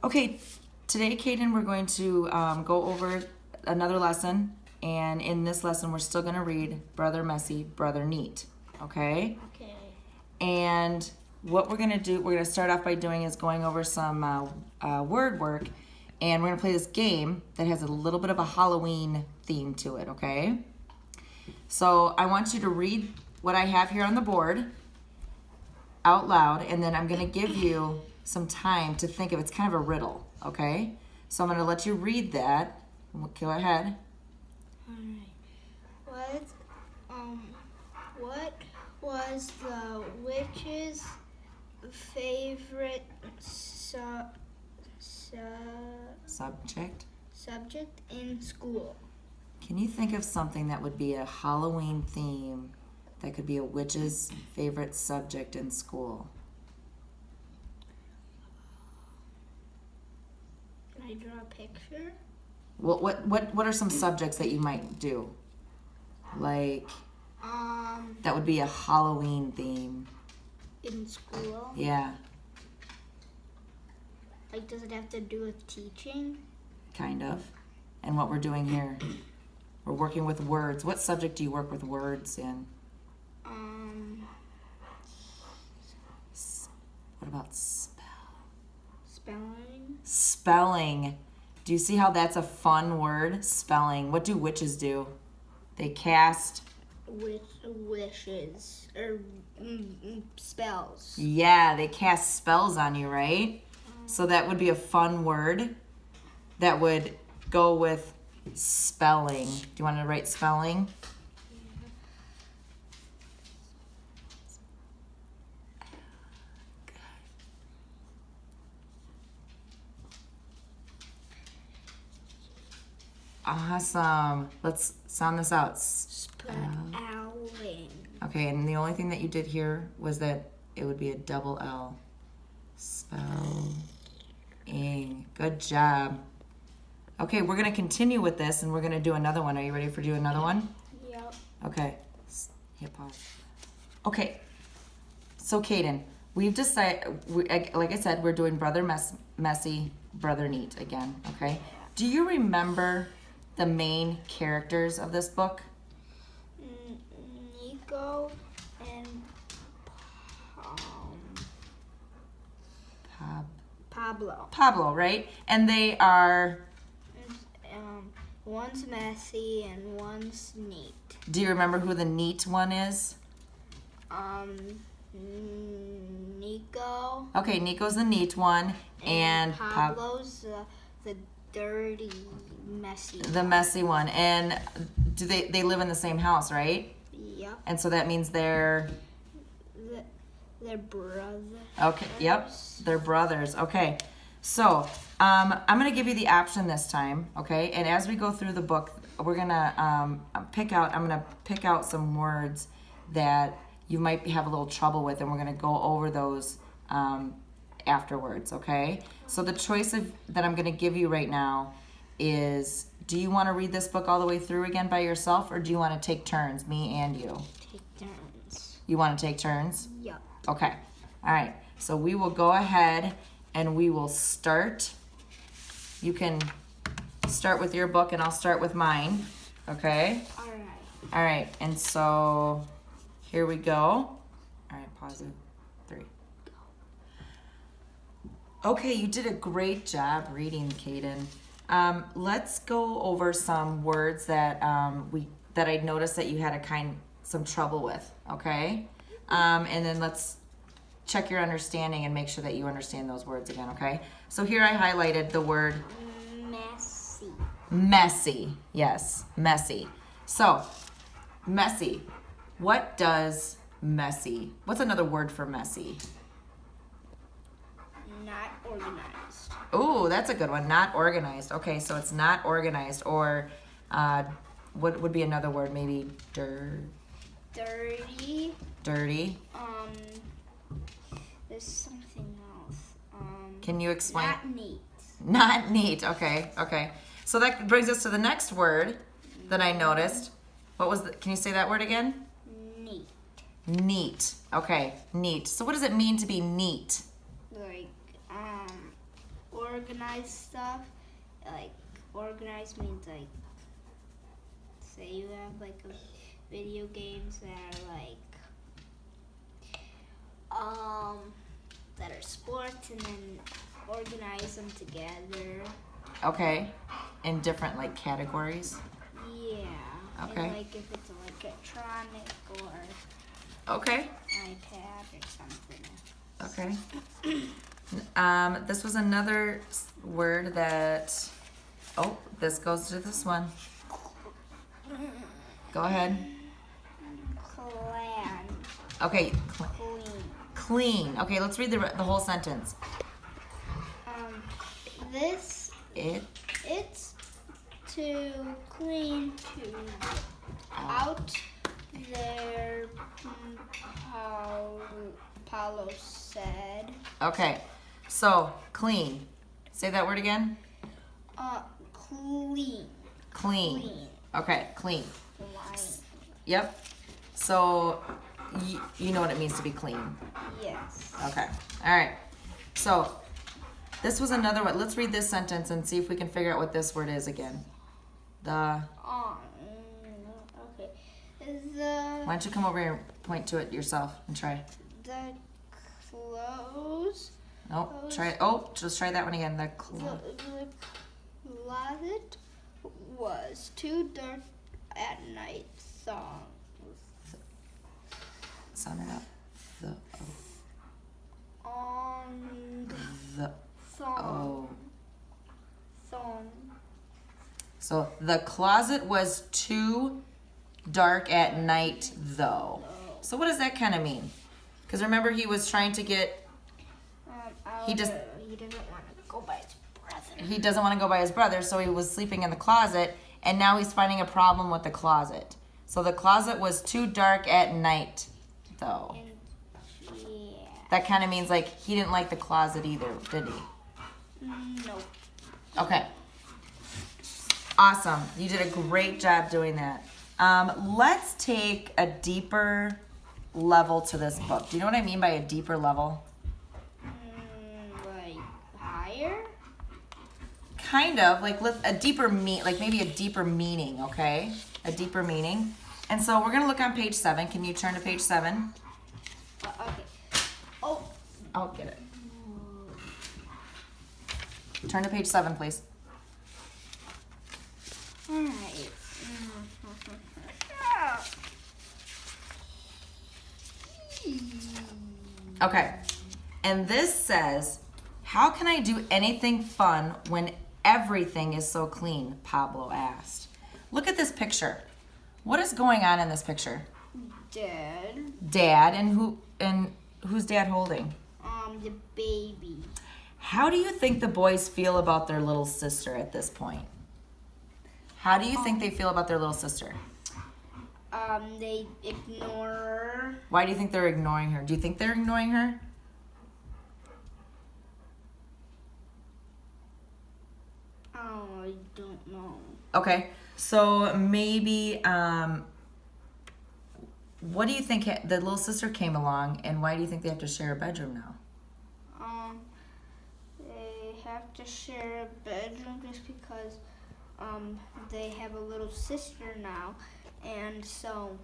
Okay, today, Kaden, we're going to go over another lesson. And in this lesson, we're still going to read Brother Messy, Brother Neat. Okay? Okay. And what we're going to do, we're going to start off by doing is going over some word work. And we're going to play this game that has a little bit of a Halloween theme to it, okay? So I want you to read what I have here on the board out loud, and then I'm going to give you some time to think of it. It's kind of a riddle, okay? So I'm going to let you read that. Go ahead. All right. What was the witch's favorite Subject in school? Can you think of something that would be a Halloween theme that could be a witch's favorite subject in school? Can I draw a picture? What are some subjects that you might do? Like, that would be a Halloween theme. In school? Yeah, Like, does it have to do with teaching? kind of. And what we're doing here, we're working with words. What subject do you work with words in? What about Spelling? Spelling. Do you see how that's a fun word? Spelling. What do witches do? They cast. Wishes or spells. Yeah, they cast spells on you, right? So that would be a fun word that would go with spelling. Do you want to write spelling? Awesome. Let's sound this out. Spelling. Okay, and the only thing that you did here was that it would be a double L. Spelling. Good job. Okay, we're going to continue with this, and we're going to do another one. Are you ready for do another one? Yep. Okay. Hit pause. Okay. So, Kaden, we've decided, like I said, we're doing Brother Messy, Brother Neat again, okay? Do you remember the main characters of this book? Nico and Pablo. Pablo, right? And they are... One's messy and one's neat. Do you remember who the neat one is? Nico. Okay, Nico's the neat one, and Pablo's the dirty, messy. The messy one. And do they live in the same house, right? Yep. And so that means they're brothers. Okay. Yep. They're brothers. Okay. So I'm gonna give you the option this time. Okay. And as we go through the book, we're gonna I'm gonna pick out some words that you might have a little trouble with, and we're gonna go over those afterwards. Okay. So the choice that I'm gonna give you right now is: do you want to read this book all the way through again by yourself, or do you want to take turns, me and you? Take turns. You want to take turns? Yep. Okay. All right. So we will go ahead and we will start. You can start with your book and I'll start with mine. Okay? All right. All right. And so here we go. All right. Pause it. 3. Okay. You did a great job reading, Kaden. Let's go over some words that that I noticed that you had some trouble with. Okay? And then let's check your understanding and make sure that you understand those words again, okay? So here I highlighted the word messy. Messy. Yes, messy. So, messy. What does messy? What's another word for messy? Not organized. Ooh, that's a good one. Not organized. Okay, so it's not organized. Or what would be another word? Maybe Dirty. Dirty. There's something else. Can you explain? Not neat. Not neat. Okay. So that brings us to the next word that I noticed. What was can you say that word again? Neat. Neat. Okay, neat. So what does it mean to be neat? Like, organize stuff. Like organize means like, say you have like video games that are like that are sports, and then organize them together. Okay. In different like categories. Yeah. Okay. And like if it's electronic or Okay. iPad or something. Okay. This was another word that. Oh, this goes to this one. Go ahead. Clan. Okay. Clean. Clean. Okay, let's read the whole sentence. It's to clean to out there. Paulo said. Okay, so clean. Say that word again. Clean. Clean. Okay, clean. Clean. Yep. So you know what it means to be clean. Yes. Okay. All right. So this was another one. Let's read this sentence and see if we can figure out what this word is again. Okay. Why don't you come over here and point to it yourself and try. The clothes. Nope. Try. Oh, just try that one again. The The closet was too dark at night. Sound it up. The Song. So the closet was too dark at night, though. So what does that kind of mean? Because remember, he was trying to get. He didn't want to go by his brother. He doesn't want to go by his brother, so he was sleeping in the closet, and now he's finding a problem with the closet. So the closet was too dark at night, though. Yeah. That kind of means like he didn't like the closet either, did he? No. Okay. Awesome. You did a great job doing that. Let's take a deeper level to this book. Do you know what I mean by a deeper level? Like higher? Kind of, like a deeper like maybe a deeper meaning, okay? A deeper meaning. And so we're gonna look on page 7. Can you turn to page 7? Okay. Oh. I'll get it. Turn to page 7, please. All right. Okay. And this says, how can I do anything fun when everything is so clean? Pablo asked. Look at this picture. What is going on in this picture? Dad. Dad, and who's Dad holding? The baby. How do you think the boys feel about their little sister at this point? How do you think they feel about their little sister? They ignore her. Why do you think they're ignoring her? Do you think they're ignoring her? Oh, I don't know. Okay, so maybe, what do you think the little sister came along, and why do you think they have to share a bedroom now? They have to share a bedroom just because, they have a little sister now, and so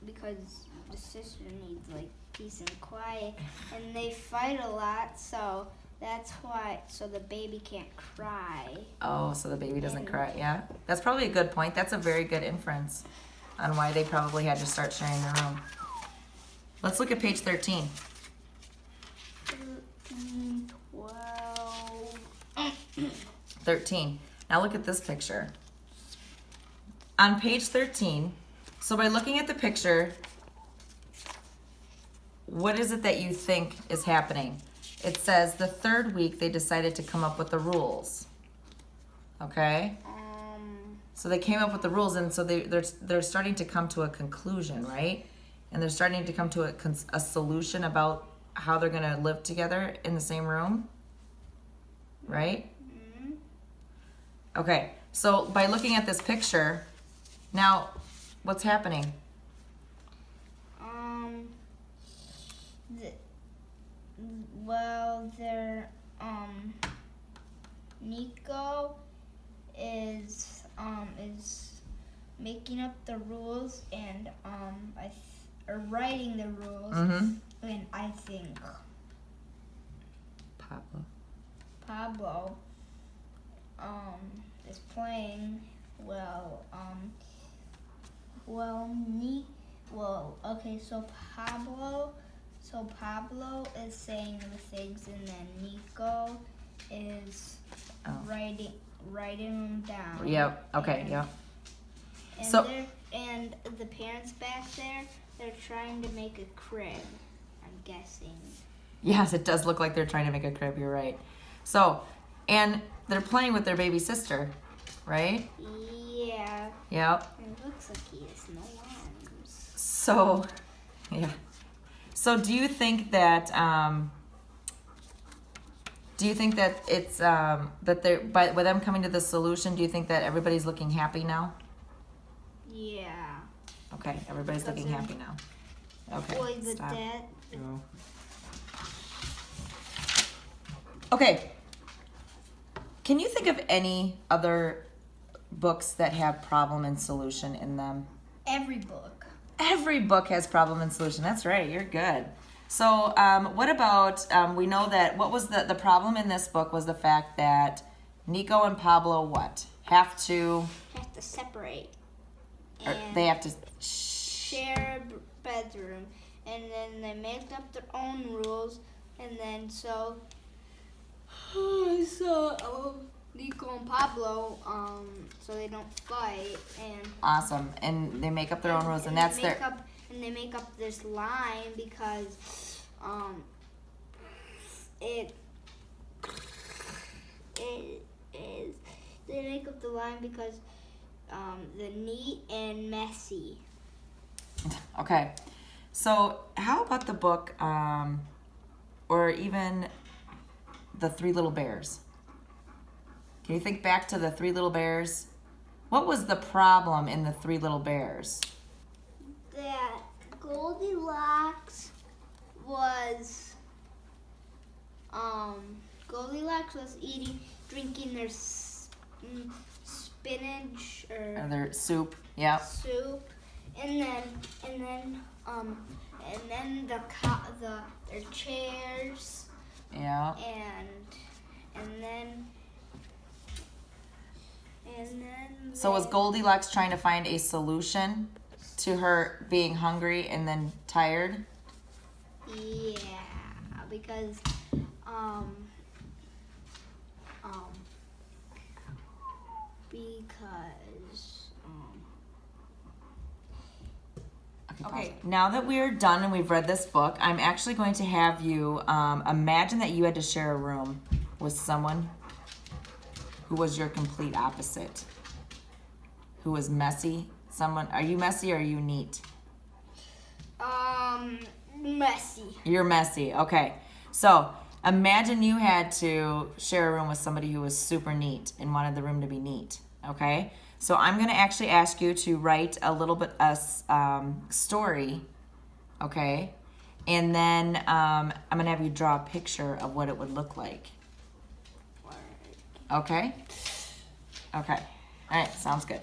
because the sister needs like peace and quiet, and they fight a lot, so that's why, so the baby can't cry. Oh, so the baby doesn't cry, yeah? That's probably a good point. That's a very good inference on why they probably had to start sharing their room. Let's look at page 13. 13, 12. 13. Now look at this picture. On page 13, so by looking at the picture, what is it that you think is happening? It says the third week they decided to come up with the rules. Okay? So they came up with the rules, and so they're starting to come to a conclusion, right? And they're starting to come to a solution about how they're going to live together in the same room, right? Mm-hmm. Okay, so by looking at this picture, now what's happening? Well, they're Nico is making up the rules and or writing the rules, and I think Pablo is playing okay, so Pablo is saying the things, and then Nico is writing them down. Yep. Okay. Yep. And the parents back there, they're trying to make a crib, I'm guessing. Yes, it does look like they're trying to make a crib. You're right. So, and they're playing with their baby sister, right? Yeah. Yep. It looks like he has no arms. So, yeah. So, do you think that it's that they're with them coming to the solution? Do you think that everybody's looking happy now? Yeah. Okay, everybody's looking happy now. Okay. Boy, the Stop. dad. No. Okay. Can you think of any other books that have problem and solution in them? Every book. Every book has problem and solution. That's right. You're good. So, what about, we know that, what was the problem in this book was the fact that Nico and Pablo, have to separate. or And they have to share a bedroom. And then they make up their own rules. And then so Nico and Pablo, so they don't fight. And awesome. And they make up their own rules, and that's their... And they make up this line because it is they make up the line because the neat and messy. Okay. So how about the book, or even the Three Little Bears? Can you think back to the Three Little Bears? What was the problem in the Three Little Bears? That Goldilocks was drinking their spinach or Their soup. Yep. soup, and then their chairs, Yeah. and then So was Goldilocks trying to find a solution to her being hungry and then tired? Yeah, because Okay, now that we are done and we've read this book, I'm actually going to have you imagine that you had to share a room with someone who was your complete opposite, who was messy. Someone, are you messy or are you neat? messy. You're messy. Okay. So imagine you had to share a room with somebody who was super neat and wanted the room to be neat. Okay. So I'm going to actually ask you to write a little bit story. Okay. And then I'm going to have you draw a picture of what it would look like. Okay. Okay. All right. Sounds good.